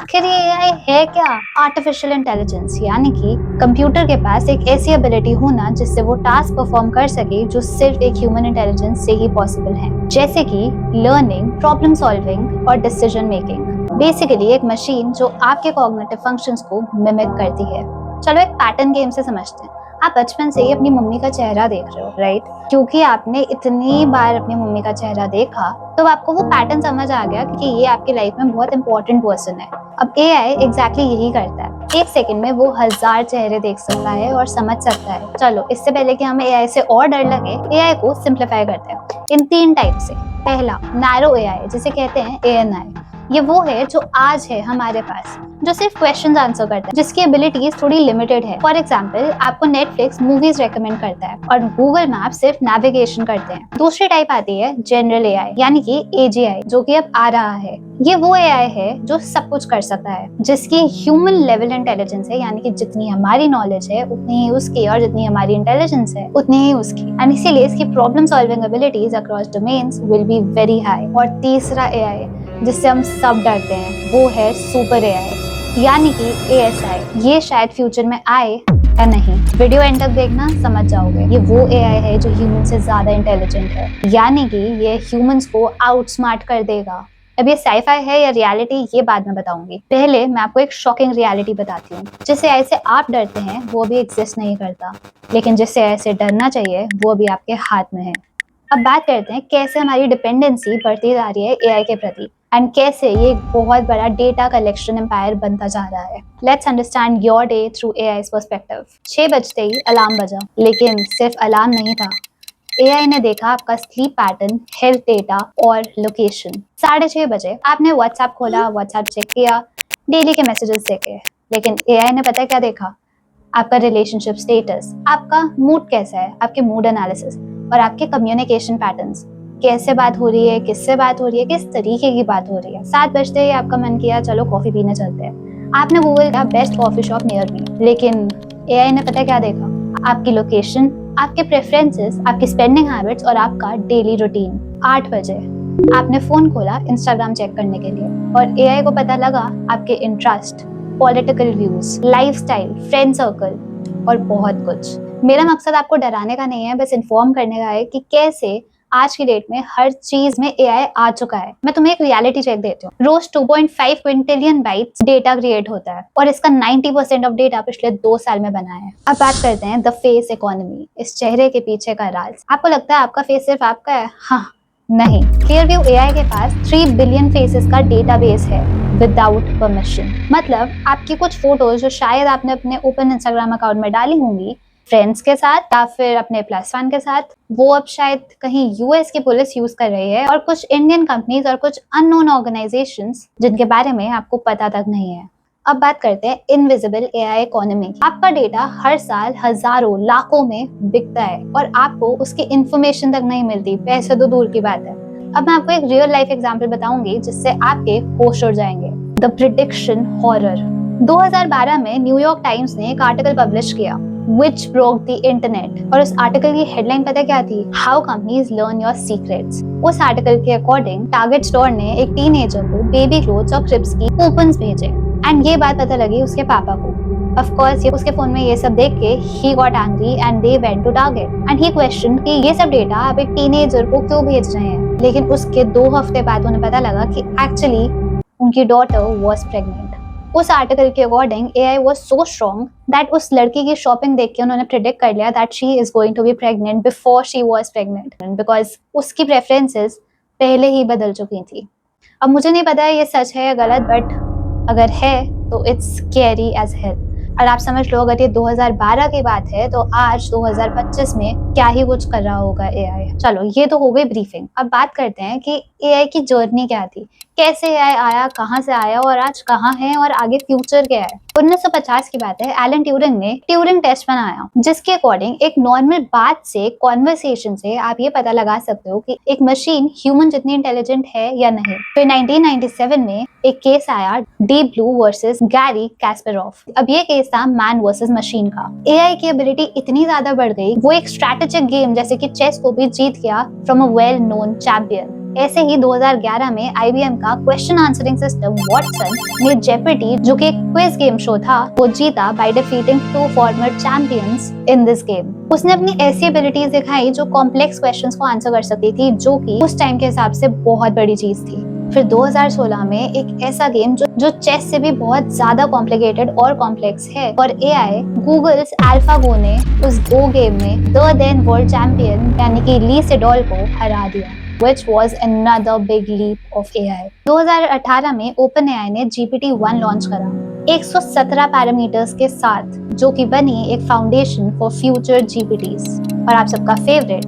आखिर ये एआई है क्या? आर्टिफिशियल इंटेलिजेंस यानी कि कंप्यूटर के पास एक ऐसी एबिलिटी होना जिससे वो टास्क परफॉर्म कर सके जो सिर्फ एक ह्यूमन इंटेलिजेंस से ही पॉसिबल है, जैसे कि लर्निंग, प्रॉब्लम सॉल्विंग और डिसीजन मेकिंग। बेसिकली एक मशीन जो आपके कॉग्निटिव फंक्शंस को मिमिक करती है। चलो एक पैटर्न गेम से समझते हैं। आप बचपन से ही अपनी मम्मी का चेहरा देख रहे हो, राइट? क्योंकि आपने इतनी बार अपनी मम्मी का चेहरा देखा तो आपको वो पैटर्न समझ आ गया कि ये आपकी लाइफ में बहुत इंपॉर्टेंट पर्सन है। अब एआई एग्जैक्टली यही करता है। एक सेकंड में वो 1000 चेहरे देख सकता है और समझ सकता है। चलो इससे पहले कि हमें एआई से और डर लगे, एआई को सिंप्लीफाई करते हैं इन 3 टाइप से। पहला, नैरो एआई, जिसे कहते हैं एएनआई। ये वो है जो आज है हमारे पास, जो सिर्फ क्वेश्चंस आंसर करता है, जिसकी एबिलिटीज थोड़ी लिमिटेड है। फॉर एग्जांपल, आपको नेटफ्लिक्स मूवीज रेकमेंड करता है और गूगल मैप सिर्फ नेविगेशन करते हैं। दूसरी टाइप आती है जनरल एआई यानी कि एजीआई, जो कि अब आ रहा है। ये वो एआई है जो सब कुछ कर सकता है, जिसकी ह्यूमन लेवल इंटेलिजेंस है, यानी कि जितनी हमारी नॉलेज है उतनी ही उसकी, और जितनी हमारी इंटेलिजेंस है उतनी ही उसकी। एंड इसीलिए इसकी problem solving abilities across domains will be very high. और तीसरा एआई जिससे हम सब डरते हैं वो है सुपर एआई यानी कि एएसआई। ये शायद फ्यूचर में आए या नहीं, वीडियो एंड तक देखना, समझ जाओगे। ये वो एआई है जो ह्यूमन से ज्यादा इंटेलिजेंट है, यानी कि ये ह्यूमंस को आउटस्मार्ट कर देगा। अब ये साइफाई है या रियलिटी, ये बाद में बताऊंगी। पहले मैं आपको एक शॉकिंग रियलिटी बताती हूँ। जिससे ऐसे आप डरते हैं वो अभी एग्जिस्ट नहीं करता, लेकिन जिससे ऐसे डरना चाहिए वो अभी आपके हाथ में है। अब बात करते हैं कैसे हमारी डिपेंडेंसी बढ़ती जा रही है एआई के प्रति, एंड कैसे ये एक बहुत बड़ा डेटा कलेक्शन एम्पायर बनता जा रहा है। Let's understand your day through AI's perspective. 6 बजते ही अलार्म बजा, लेकिन सिर्फ अलार्म नहीं था। एआई ने देखा आपका स्लीप पैटर्न, हेल्थ डेटा और लोकेशन। 6:30 बजे आपने व्हाट्सएप खोला, व्हाट्सएप चेक किया, डेली के मैसेजेस देखे, लेकिन एआई ने पता क्या देखा? आपका रिलेशनशिप स्टेटस, आपका मूड कैसा है, आपके मूड एनालिसिस और आपके कम्युनिकेशन पैटर्न्स। कैसे बात हो रही है, किससे बात हो रही है, किस तरीके की बात हो रही है। 7 बजते ही आपका मन किया चलो कॉफी पीने चलते हैं। आपने गूगल किया best coffee shop near me, लेकिन एआई ने पता क्या देखा? आपकी लोकेशन, आपके प्रेफरेंसेस, आपकी स्पेंडिंग हैबिट्स और आपका डेली रूटीन। 8 बजे आपने फोन खोला इंस्टाग्राम चेक करने के लिए, और एआई को पता लगा आपके interest, political views, lifestyle, friend circle और बहुत कुछ। मेरा मकसद आपको डराने का नहीं है, बस इन्फॉर्म करने का है कि कैसे आज की डेट में हर चीज में एआई आ चुका है। मैं तुम्हें एक रियलिटी चेक देती हूँ। रोज 2.5 क्विंटिलियन बाइट्स डेटा क्रिएट होता है और इसका 90% ऑफ डेटा पिछले 2 साल में बना है। अब बात करते हैं द फेस इकोनॉमी, इस चेहरे के पीछे का राज। आपको लगता है आपका फेस सिर्फ आपका है? हाँ, नहीं। क्लियरव्यू एआई के पास 3 बिलियन फेसेस का डेटाबेस है विदाउट परमिशन। मतलब आपकी कुछ फोटोज जो शायद आपने अपने ओपन इंस्टाग्राम अकाउंट में डाली होंगी फ्रेंड्स के साथ या फिर अपने +1 के साथ, वो अब शायद कहीं यूएस की पुलिस यूज कर रही है, और कुछ इंडियन कंपनीज और कुछ अननोन ऑर्गेनाइजेशंस जिनके बारे में आपको पता तक नहीं है। अब बात करते हैं इनविजिबल एआई इकोनॉमी। आपका डेटा हर साल हजारों लाखों में बिकता है और आपको उसकी इंफॉर्मेशन तक नहीं मिलती, पैसे तो दूर की बात है। अब मैं आपको एक रियल लाइफ एग्जांपल बताऊंगी जिससे आपके होश उड़ जाएंगे। The prediction horror. 2012 में न्यूयॉर्क टाइम्स ने एक आर्टिकल पब्लिश किया Which broke the internet, और उस आर्टिकल की हेडलाइन पता क्या थी? How companies learn your secrets। उस आर्टिकल के अकॉर्डिंग टारगेट स्टोर ने एक टीनेजर को बेबी क्लोथ्स और क्रिप्स की कूपन्स भेजे, एंड ये बात पता लगी उसके पापा को। Of course, उसके फोन में ये सब देख के he got angry and they went to Target and he questioned कि ये सब डेटा आप एक टीनेजर को क्यों भेज रहे हैं। लेकिन उसके 2 हफ्ते बाद उन्हें पता लगा कि एक्चुअली उनकी डॉटर was pregnant। उस आर्टिकल के according AI was so strong that उस लड़की की शॉपिंग देख के उन्होंने प्रेडिक्ट कर लिया that she is going to be pregnant before she was pregnant, because उसकी प्रेफरेंसेस पहले ही बदल चुकी थी। अब मुझे नहीं पता है ये सच है या गलत, बट अगर है तो इट्स स्कैरी एज हेल। और आप समझ लो अगर ये 2012 की बात है तो आज 2025 में क्या ही कुछ कर रहा होगा एआई। चलो ये तो हो गई ब्रीफिंग। अब बात करते हैं कि एआई की जर्नी क्या थी, कैसे एआई आया, कहाँ से आया और आज कहाँ है और आगे फ्यूचर क्या है। 1950 की बात है, एलन ट्यूरिंग ने ट्यूरिंग टेस्ट बनाया जिसके अकॉर्डिंग एक नॉर्मल बात से, कॉन्वर्सेशन से आप ये पता लगा सकते हो कि एक मशीन ह्यूमन जितनी इंटेलिजेंट है या नहीं। फिर 1997 में एक केस आया deep blue versus Gary Kasparov. अब ये केस था मैन वर्सेस मशीन का। एआई की एबिलिटी इतनी ज्यादा बढ़ गई, वो एक स्ट्रेटेजिक गेम जैसे कि चेस को भी जीत गया from a well known champion. ऐसे ही 2011 में IBM का क्वेश्चन आंसरिंग सिस्टम वॉटसन ने जेपीटी, जो कि एक क्विज गेम शो था, वो जीता by defeating 2 farmer champions in this game. उसने अपनी ऐसी एबिलिटीज दिखाई जो कॉम्प्लेक्स क्वेश्चंस को आंसर कर सकती थी, जो कि उस टाइम के हिसाब से बहुत बड़ी चीज थी। फिर 2016 में एक ऐसा गेम जो चेस से भी बहुत ज्यादा कॉम्प्लिकेटेड और कॉम्प्लेक्स है, और एआई गूगल्स AlphaGo ने उस गो गेम में द देन वर्ल्ड चैंपियन यानी कि ली सेडोल को हरा दिया, which was another big leap of AI। 2018 में OpenAI ने GPT-1 लॉन्च करा 117 पैरामीटर्स के साथ, जो कि बनी एक फाउंडेशन फॉर फ्यूचर GPTs। और आप सबका फेवरेट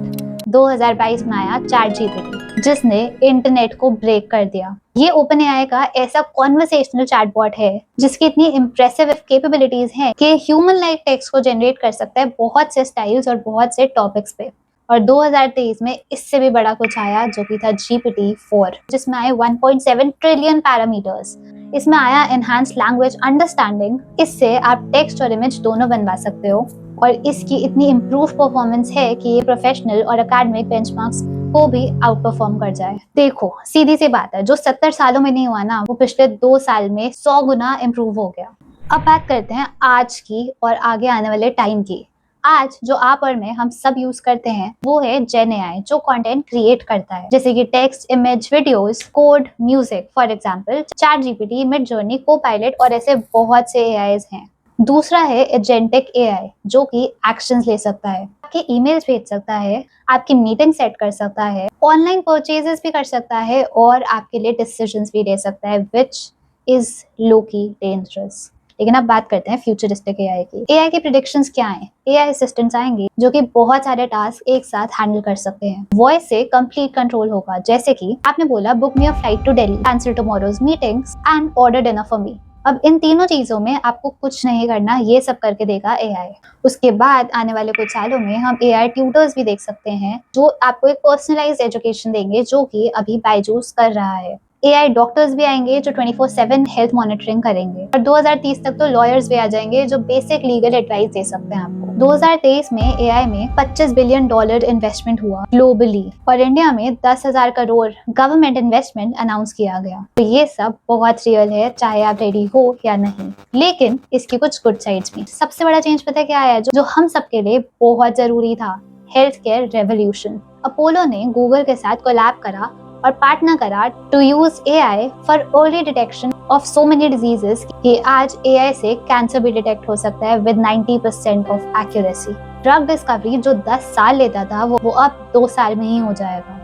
2022 में आया ChatGPT, जिसने इंटरनेट को ब्रेक कर दिया। ये OpenAI का ऐसा कॉन्वर्सेशनल चैटबॉट है जिसकी इतनी इम्प्रेसिव कैपेबिलिटीज हैं कि ह्यूमन लाइक टेक्स्ट को जनरेट कर सकता है बहुत से स्टाइल्स और बहुत से टॉपिक्स पे। और 2023 में इससे भी बड़ा कुछ आया, जो कि था GPT-4, जिसमें आए 1.7 ट्रिलियन पैरामीटर्स। इसमें आया एनहांस्ड लैंग्वेज अंडरस्टैंडिंग। इससे आप टेक्स्ट और इमेज दोनों बनवा सकते हो, और इसकी इतनी इम्प्रूव परफॉर्मेंस है कि ये प्रोफेशनल और एकेडमिक बेंचमार्क्स को भी आउट परफॉर्म कर जाए। देखो, सीधी सी बात है, जो 70 सालों में नहीं हुआ ना, वो पिछले 2 साल में 100 गुना इम्प्रूव हो गया। अब बात करते हैं आज की और आगे आने वाले टाइम की। आज जो आप और मैं हम सब यूज करते हैं वो है जेन एआई, जो कंटेंट क्रिएट करता है, जैसे कि text, image, videos, code, music. For example chat GPT, Midjourney, Copilot और ऐसे बहुत से एआईज हैं। दूसरा है एजेंटिक एआई, जो कि एक्शंस ले सकता है, आपके ईमेल्स भेज सकता है, आपकी मीटिंग सेट कर सकता है, ऑनलाइन परचेजेस भी कर सकता है और आपके लिए डिसीजंस भी ले सकता है, विच इज लोकी डेंजरस। लेकिन अब बात करते हैं फ्यूचरिस्टिक एआई की। एआई के प्रेडिक्शंस क्या हैं? एआई असिस्टेंट्स आएंगे जो कि बहुत सारे टास्क एक साथ हैंडल कर सकते हैं। वॉइस से कंप्लीट कंट्रोल होगा, जैसे कि आपने बोला book me a flight to Delhi, answer tomorrow's meetings and order dinner for me. अब इन तीनों चीजों में आपको कुछ नहीं करना, ये सब करके देगा एआई। उसके बाद आने वाले कुछ सालों में हम एआई ट्यूटर्स भी देख सकते हैं, जो आपको एक पर्सनलाइज्ड एजुकेशन देंगे, जो कि अभी बायजूस कर रहा है। एआई डॉक्टर्स भी आएंगे जो 24/7 हेल्थ मॉनिटरिंग करेंगे, और 2030 तक तो लॉयर्स भी आ जाएंगे जो बेसिक लीगल एडवाइस दे सकते हैं आपको। 2023 में एआई में $25 बिलियन इन्वेस्टमेंट हुआ ग्लोबली, और इंडिया में 10,000 करोड़ गवर्नमेंट इन्वेस्टमेंट अनाउंस किया गया। तो ये सब बहुत रियल है, चाहे आप रेडी हो या नहीं। लेकिन इसकी कुछ गुड साइड्स भी। सबसे बड़ा चेंज पता है क्या आया, जो हम सबके लिए बहुत जरूरी था? Health care revolution. अपोलो ने गूगल के साथ कोलैब करा और पार्टनर करा to use AI for early detection of so many diseases कि आज एआई से कैंसर भी डिटेक्ट हो सकता है with 90% of accuracy. Drug discovery जो 10 साल लेता था वो अब 2 साल में ही हो जाएगा।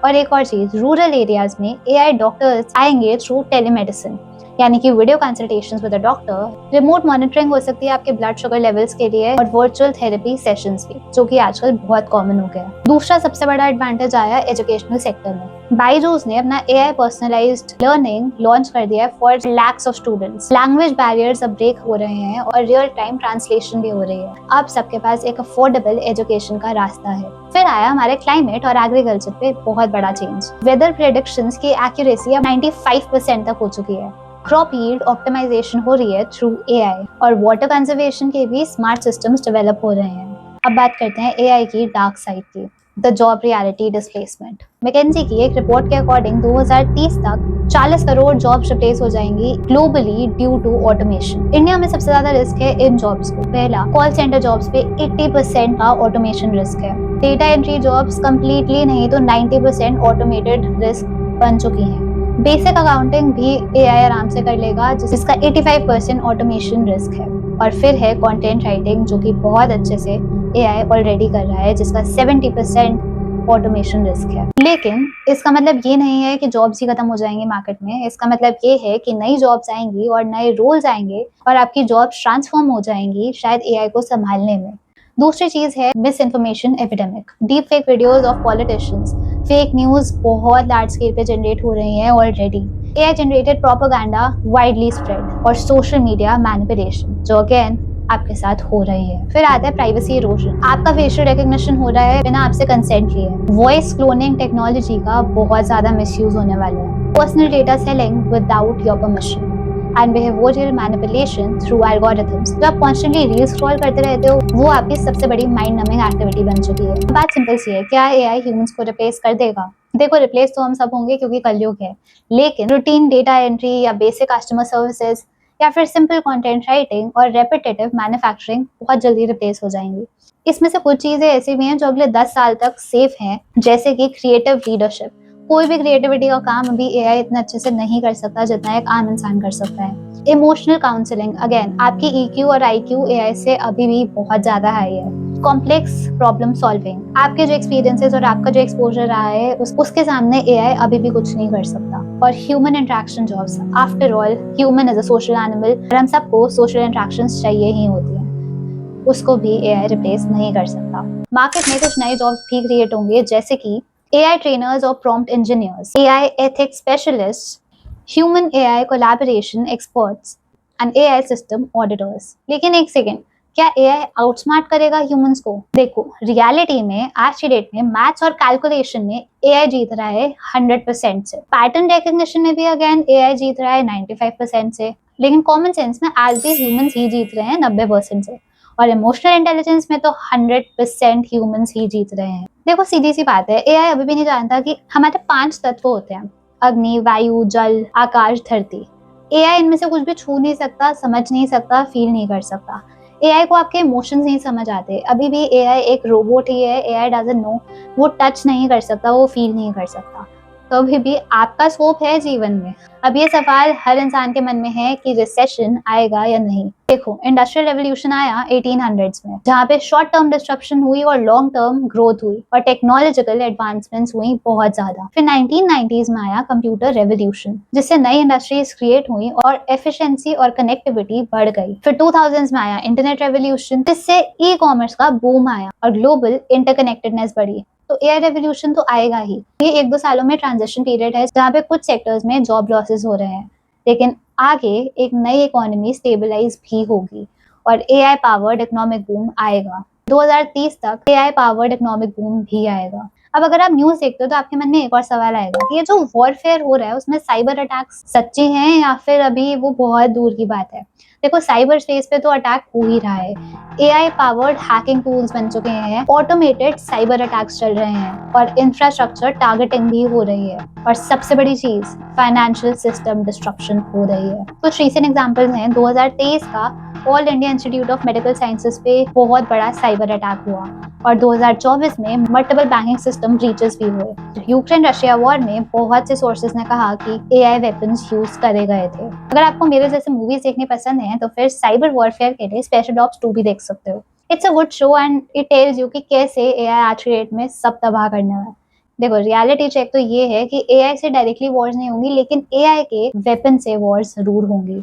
और एक और चीज, रूरल एरियाज में एआई डॉक्टर्स आएंगे थ्रू टेलीमेडिसिन, यानी कि video consultations with a doctor, remote monitoring हो सकती है आपके ब्लड शुगर लेवल्स के लिए, और वर्चुअल थेरेपी सेशंस भी, जो कि आजकल बहुत कॉमन हो गया। दूसरा सबसे बड़ा एडवांटेज आया एजुकेशनल सेक्टर में। बायजूस ने अपना एआई पर्सनलाइज्ड लर्निंग लॉन्च कर दिया है for lakhs of students. Language barriers अब ब्रेक हो रहे हैं और रियल टाइम ट्रांसलेशन भी हो रही है। अब सबके पास एक अफोर्डेबल एजुकेशन का रास्ता है। फिर आया हमारे क्लाइमेट और एग्रीकल्चर पे बहुत बड़ा चेंज। वेदर प्रेडिक्शंस की एक्यूरेसी अब 95% तक हो चुकी है। क्रॉप यील्ड ऑप्टिमाइजेशन हो रही है थ्रू एआई, और वाटर कंजर्वेशन के भी स्मार्ट सिस्टम्स डेवलप हो रहे हैं। अब बात करते हैं एआई की डार्क साइड की, the job reality displacement. McKinsey की एक रिपोर्ट के अकॉर्डिंग 2030 तक 40 करोड़ जॉब्स रिप्लेस हो जाएंगी globally due to automation. India में सबसे ज्यादा रिस्क है इन जॉब्स को। पहला, कॉल सेंटर जॉब्स पे 80% का ऑटोमेशन रिस्क है। डेटा एंट्री जॉब्स कंप्लीटली नहीं तो 90% ऑटोमेटेड रिस्क बन चुकी हैं। बेसिक अकाउंटिंग भी एआई आराम से कर लेगा, जिसका 85% ऑटोमेशन रिस्क है। और फिर है कंटेंट राइटिंग, जो कि बहुत अच्छे से एआई ऑलरेडी कर रहा है, जिसका 70% ऑटोमेशन रिस्क है। लेकिन इसका मतलब ये नहीं है कि जॉब्स ही खत्म हो जाएंगे मार्केट में। इसका मतलब ये है कि नई जॉब्स आएंगी और नए रोल्स आएंगे और आपकी जॉब्स ट्रांसफॉर्म हो जाएंगी शायद एआई को संभालने में। दूसरी चीज है miss information epidemic. Deep fake videos of politicians, fake news बहुत लार्ज स्केल पे जनरेट हो रही हैं already. AI generated propaganda widely spread, और सोशल मीडिया मैनिपुलेशन, जो अगेन आपके साथ हो रही है। फिर आता है प्राइवेसी इरोजन। आपका फेशियल रिकग्निशन हो रहा है बिना आपसे कंसेंट लिए। वॉइस क्लोनिंग टेक्नोलॉजी का बहुत ज्यादा मिसयूज होने वाला है। Personal data selling without your permission and behavioural manipulation through algorithms. जो आप कॉन्स्टेंटली रील स्क्रॉल करते रहते हो, वो आपकी सबसे बड़ी माइंड नमिंग एक्टिविटी बन चुकी है। बात सिंपल सी है, क्या एआई ह्यूमंस को रिप्लेस कर देगा? देखो रिप्लेस तो हम सब होंगे क्योंकि कलयुग है, लेकिन रूटीन डेटा एंट्री या बेसिक कस्टमर सर्विसेज या फिर सिंपल कंटेंट राइटिंग और रेपिटेटिव मैन्युफैक्चरिंग बहुत जल्दी रिप्लेस हो जाएंगी। इसमें से कुछ चीजें ऐसी भी हैं जो अगले 10 साल तक सेफ हैं, जैसे कि क्रिएटिव लीडरशिप। कोई भी क्रिएटिविटी का काम अभी एआई इतना अच्छे से नहीं कर सकता जितना एक आम इंसान कर सकता है। इमोशनल काउंसलिंग, अगेन आपकी ईक्यू और आईक्यू एआई से अभी भी बहुत ज्यादा हाई है। कॉम्प्लेक्स प्रॉब्लम सॉल्विंग, आपके जो एक्सपीरियंसेस और आपका जो एक्सपोजर रहा है उसके सामने एआई अभी भी कुछ नहीं कर सकता। और human interaction jobs, after all human is a social animal और हम सबको सोशल इंटरेक्शंस चाहिए ही होती है, उसको भी एआई रिप्लेस नहीं कर सकता। मार्केट में कुछ नए जॉब्स भी क्रिएट होंगे, जैसे कि एआई ट्रेनर्स और prompt engineers, AI ethics specialist, human AI collaboration experts and AI system auditors. लेकिन एक सेकेंड, क्या एआई आउटस्मार्ट करेगा ह्यूमंस को? देखो रियलिटी में आज की डेट में मैथ्स और कैलकुलेशन में एआई जीत रहा है 100% से। पैटर्न रिकग्निशन में भी अगेन एआई जीत रहा है 95% से। लेकिन कॉमन सेंस में आज भी ह्यूमंस ही जीत रहे हैं 90% से। और इमोशनल इंटेलिजेंस में तो 100% ह्यूमंस ही जीत रहे हैं। देखो सीधी सी बात है, एआई अभी भी नहीं जानता कि हमारे 5 तत्व होते हैं, अग्नि, वायु, जल, आकाश, धरती। एआई इनमें से कुछ भी छू नहीं सकता, समझ नहीं सकता, फील नहीं कर सकता। एआई को आपके इमोशंस नहीं समझ आते। अभी भी एआई एक रोबोट ही है, एआई डजंट नो, वो टच नहीं कर सकता, वो फील नहीं कर सकता। तो अभी भी आपका स्कोप है जीवन में। अब ये सवाल हर इंसान के मन में है कि रिसेशन आएगा या नहीं। देखो इंडस्ट्रियल रेवोल्यूशन आया 1800s में, जहाँ पे शॉर्ट टर्म डिस्ट्रप्शन हुई और लॉन्ग टर्म ग्रोथ हुई और टेक्नोलॉजिकल एडवांसमेंट्स हुई बहुत ज्यादा। फिर 1990s में आया कंप्यूटर रेवोल्यूशन, जिससे नई इंडस्ट्रीज क्रिएट हुई और एफिशिएंसी और कनेक्टिविटी बढ़ गई। फिर 2000s में आया इंटरनेट रेवोल्यूशन, जिससे ई कॉमर्स का बूम आया और ग्लोबल इंटरकनेक्टेडनेस बढ़ी। तो एआई रेवोल्यूशन तो आएगा ही। ये 1-2 सालों में ट्रांजिशन पीरियड है, जहाँ पे कुछ सेक्टर्स में जॉब लॉसेस हो रहे हैं, लेकिन आगे एक नई इकोनॉमी स्टेबलाइज भी होगी और एआई पावर्ड इकोनॉमिक बूम आएगा। 2030 तक एआई पावर्ड इकोनॉमिक बूम भी आएगा। अब अगर आप न्यूज देखते हो तो आपके मन में एक और सवाल आएगा कि ये जो वॉरफेयर हो रहा है उसमें साइबर अटैक्स सच्चे हैं या फिर अभी वो बहुत दूर की बात है। देखो साइबर स्पेस पे तो अटैक हो ही रहा है। एआई पावर्ड हैकिंग टूल्स बन चुके हैं, ऑटोमेटेड साइबर अटैक्स चल रहे हैं और इंफ्रास्ट्रक्चर टारगेटिंग भी हो रही है। और सबसे बड़ी चीज, फाइनेंशियल सिस्टम डिस्ट्रक्शन हो रही है। कुछ रीसेंट एग्जांपल्स हैं, 2023 का all India institute of medical sciences पे बहुत बड़ा साइबर अटैक हुआ और 2024 में मल्टीपल बैंकिंग सिस्टम ब्रीचेस भी हुए। यूक्रेन रशिया वॉर में बहुत से सोर्सेज ने कहा कि एआई वेपन्स यूज करे गए थे। अगर आपको मेरे जैसे मूवीज देखने पसंद है तो फिर साइबर वॉरफेयर के लिए स्पेशल ऑप्स 2 भी देख सकते हो। It's a good show and it tells you कि कैसे एआई आज की डेट में सब तबाह करने वाला है। देखो रियलिटी चेक तो ये है कि एआई से डायरेक्टली वॉर्स नहीं होंगी, लेकिन एआई के वेपन से वॉर्स जरूर होंगी।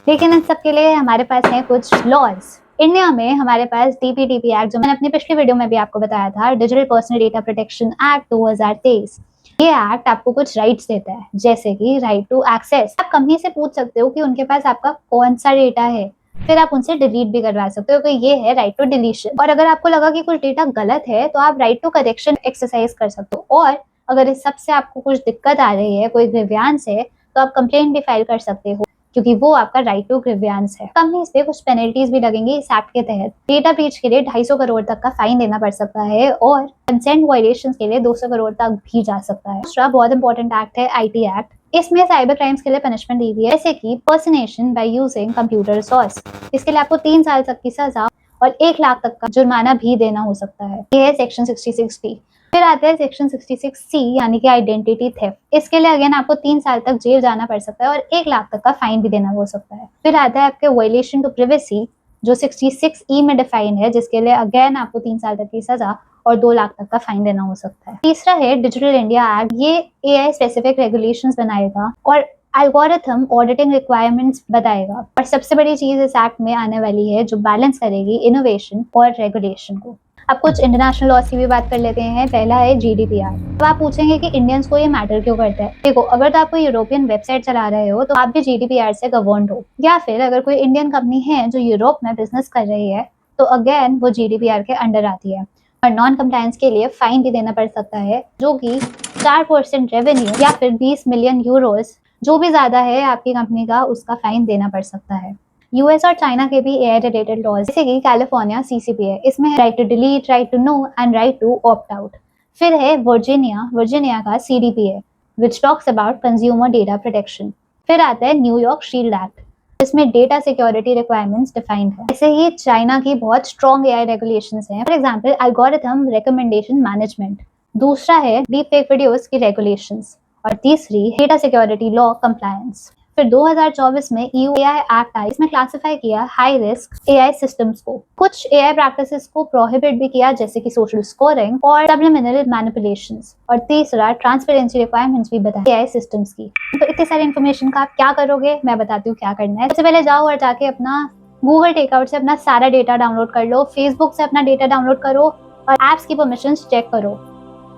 लेकिन इन सब के लिए हमारे पास है कुछ लॉज। इंडिया में हमारे पास डीपीडीपी एक्ट, जो मैंने अपनी पिछली वीडियो में भी आपको बताया था, digital personal data protection act 2023। ये एक्ट आपको कुछ राइट्स देता है, जैसे कि राइट टू एक्सेस। आप कंपनी से पूछ सकते हो कि उनके पास आपका कौन सा डेटा है, फिर आप उनसे डिलीट भी करवा सकते हो, तो ये है राइट टू डिलीशन। और अगर आपको लगा कि कुछ डेटा गलत है तो आप राइट टू करेक्शन एक्सरसाइज कर सकते हो। और अगर इस सब से आपको कुछ दिक्कत आ रही है, कोई ग्रीवियंस है, तो आप कंप्लेंट भी फाइल कर सकते हो, क्योंकि वो आपका राइट टू ग्रीवियंस है। कंपनीज पे कुछ पेनल्टीज भी लगेंगी इस एक्ट के तहत। डेटा ब्रीच के लिए 250 करोड़ तक का फाइन देना पड़ सकता है और कंसेंट वायलेशंस के लिए 200 करोड़ तक भी जा सकता है। दूसरा बहुत इंपॉर्टेंट एक्ट है आईटी एक्ट। इसमें साइबर क्राइम्स के लिए पनिशमेंट दी हुई है, जैसे कि पर्सनेशन बाय यूजिंग कंप्यूटर रिसोर्स। इसके लिए आपको 3 साल तक की सजा और 1 लाख तक का जुर्माना भी देना हो सकता है। ये है सेक्शन 66D। फिर आता है सेक्शन 66C, यानी कि आइडेंटिटी थेफ्ट। इसके लिए अगेन आपको 3 साल तक जेल जाना पड़ सकता है और 1 लाख तक का फाइन भी देना हो सकता है। फिर आता है आपके वायलेशन टू प्राइवेसी, जो 66E में डिफाइन है, जिसके लिए अगेन आपको 3 साल तक की सजा और 2 लाख तक का फाइन देना हो सकता है। तीसरा है डिजिटल इंडिया एक्ट। ये एआई स्पेसिफिक रेगुलेशंस बनाएगा और एल्गोरिथम ऑडिटिंग रिक्वायरमेंट्स बताएगा। और सबसे बड़ी चीज इस एक्ट में आने वाली है, जो बैलेंस करेगी इनोवेशन और रेगुलेशन को। अब कुछ इंटरनेशनल लॉज की भी बात कर लेते हैं। पहला है जीडीपीआर। तो आप पूछेंगे कि इंडियंस को ये मैटर क्यों करता है। देखो अगर तो आप कोई यूरोपियन वेबसाइट चला रहे हो तो आप भी जीडीपीआर से गवर्न्ड हो, या फिर अगर कोई इंडियन कंपनी है जो यूरोप में बिजनेस कर रही है तो अगेन वो जीडीपीआर के अंडर आती है। और नॉन कंप्लायंस के लिए फाइन भी देना पड़ सकता है, जो कि 4% रेवेन्यू या फिर 20 मिलियन यूरोस, जो भी ज्यादा है आपकी कंपनी का, उसका फाइन देना पड़ सकता है। यूएस और चाइना के भी एआई रिलेटेड लॉज, जैसे कि कैलिफोर्निया सीसीपीए, इसमें right to delete, right to know and right to opt out. फिर है वर्जीनिया का CDPA which talks about consumer data protection. फिर आता है न्यूयॉर्क शील्ड एक्ट जिसमें डेटा सिक्योरिटी रिक्वायरमेंट्स डिफाइंड है। ऐसे ही चाइना की बहुत स्ट्रॉन्ग AI रेगुलेशंस हैं, for example algorithm recommendation management. दूसरा है डीप फेक वीडियोस की रेगुलेशंस और तीसरी डेटा सिक्योरिटी लॉ कंप्लायंस। फिर 2024 में EU AI एक्ट आई, इसमें क्लासिफाई किया हाई रिस्क AI सिस्टम्स को। कुछ AI प्रैक्टिसेस को प्रोहिबिट भी किया जैसे कि सोशल स्कोरिंग और सब्लिमिनल मैनिपुलेशंस। और तीसरा ट्रांसपेरेंसी रिक्वायरमेंट्स भी बताई AI सिस्टम्स की। तो इतनी सारी इन्फॉर्मेशन का आप क्या करोगे, मैं बताती हूँ क्या करना है। सबसे पहले जाओ और जाके अपना गूगल टेकआउट से अपना सारा डेटा डाउनलोड कर लो, फेसबुक से अपना डेटा डाउनलोड करो और एप्स की परमिशंस चेक करो।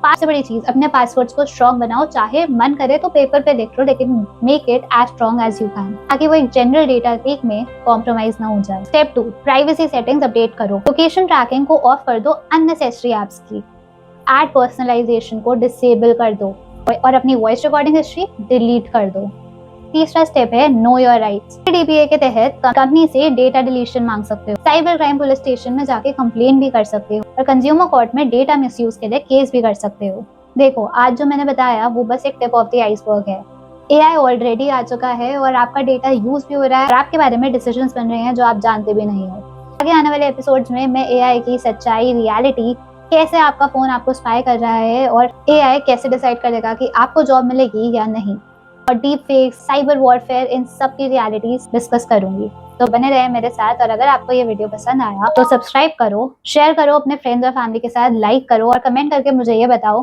सबसे बड़ी चीज, अपने पासवर्ड्स को स्ट्रॉन्ग बनाओ, चाहे मन करे तो पेपर पे लिख लो लेकिन make it as strong as you can, ताकि वो एक जनरल डेटा लीक में कॉम्प्रोमाइज ना हो जाए। स्टेप 2, प्राइवेसी सेटिंग्स अपडेट करो। लोकेशन ट्रैकिंग को ऑफ कर दो अननेसेसरी एप्स की। एड पर्सनलाइजेशन को डिसेबल कर दो और अपनी वॉइस रिकॉर्डिंग हिस्ट्री डिलीट कर दो। तीसरा स्टेप है नो योर राइट्स। CDPA के तहत कंपनी से डेटा डिलीशन मांग सकते हो, साइबर क्राइम पुलिस स्टेशन में जाके कंप्लेन भी कर सकते हो और कंज्यूमर कोर्ट में डेटा मिसयूज के लिए केस भी कर सकते हो। देखो, आज जो मैंने बताया वो बस एक टिप ऑफ द आइसबर्ग है। AI ऑलरेडी आ चुका है और आपका डेटा यूज भी हो रहा है और आपके बारे में डिसीजंस बन रहे हैं जो आप जानते भी नहीं हो। आगे आने वाले एपिसोड्स में मैं AI की सच्चाई, रियलिटी, कैसे आपका फोन आपको स्पाई कर रहा है और AI कैसे डिसाइड करेगा कि आपको जॉब मिलेगी या नहीं, और डीप फेक, साइबर वॉरफेयर, इन सब की रियलिटीज डिस्कस करूंगी। तो बने रहे मेरे साथ और अगर आपको ये वीडियो पसंद आया तो सब्सक्राइब करो, शेयर करो अपने फ्रेंड्स और फैमिली के साथ, लाइक करो और कमेंट करके मुझे ये बताओ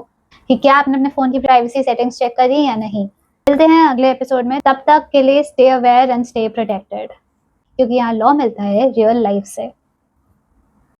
कि क्या आपने अपने फोन की प्राइवेसी सेटिंग्स चेक करी या नहीं। मिलते हैं अगले एपिसोड में, तब तक के लिए stay aware and stay protected, क्योंकि यहाँ लॉ मिलता है रियल लाइफ से।